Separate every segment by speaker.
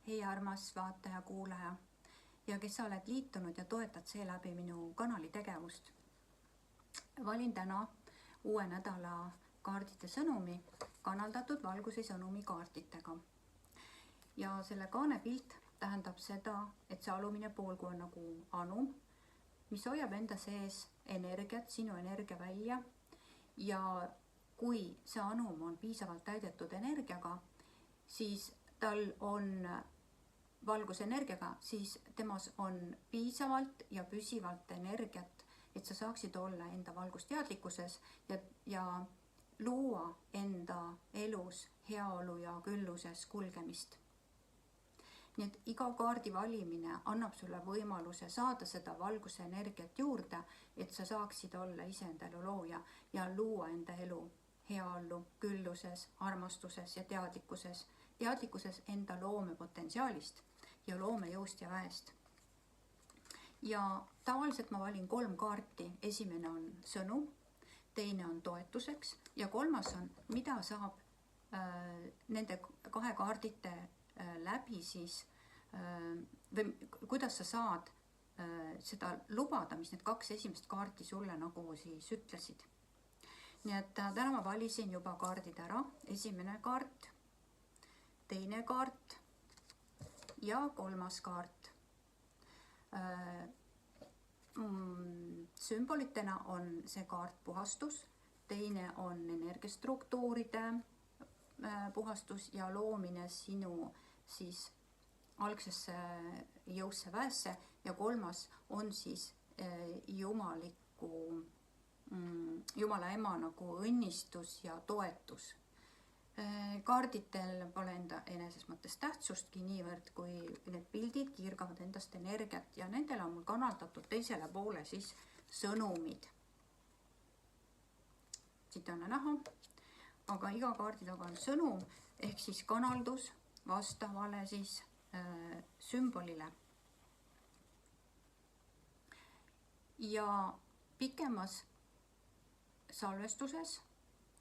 Speaker 1: hei armas vaataja, kuulaja ja kes sa oled liitunud ja toetad seeläbi minu kanali tegevust. Valin täna uue nädala kaardide sõnumi kanaldatud valguse sõnumi kaartidega. Ja selle kaanepilt tähendab seda, et see alumine poolkuu on nagu anum, mis hoiab enda sees energiat, sinu energia välja. Ja kui see anum on piisavalt täidetud energiaga, siis tal on valgusenergiaga, siis temas on piisavalt ja püsivalt energiat, et sa saaksid olla enda valgusteadlikkuses ja luua enda elus heaolu ja külluses kulgemist. Nii et iga kaardi valimine annab sulle võimaluse saada seda valguse energiat juurde, et sa saaksid olla iseenda elu looja ja luua enda elu heaolu, külluses, armastuses ja teadlikkuses enda loomepotentsiaalist ja loomejõust ja väest. Ja tavaliselt ma valin 3 kaarti. Esimene on sõnum, teine on toetuseks ja kolmas on, mida saab nende 2 kaardite läbi siis, või kuidas sa saad seda lubada, mis need 2 esimest kaarti sulle nagu siis ütlesid. Nii et täna ma valisin juba kaardid ära. Esimene kaart, teine kaart ja 3. kaart. Sümbolitena on see kaart puhastus, teine on energiastruktuuride puhastus ja loomine sinu siis algsesse jõusse väesse ja 3. on siis Jumala ema nagu õnnistus ja toetus. Kaarditel pole enda eneses mõttes tähtsustki niivõrd, kui need pildid kiirgavad endast energiat ja nendele on mul kanaldatud teisele poole siis sõnumid. Siit on näha, aga iga kaardi taga on sõnum ehk siis kanaldus vastavale siis sümbolile. Ja pikemas salvestuses,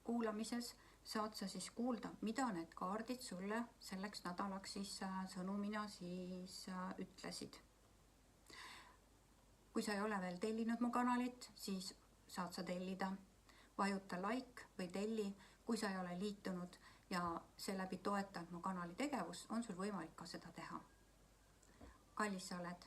Speaker 1: kuulamises saad sa siis kuulda, mida need kaardid sulle selleks nädalaks siis sõnumina siis ütlesid. Kui sa ei ole veel tellinud mu kanalit, siis saad sa tellida. Vajuta like või telli, kui sa ei ole liitunud ja seeläbi toetad mu kanali tegevust, on sul võimalik ka seda teha. Kallis sa oled,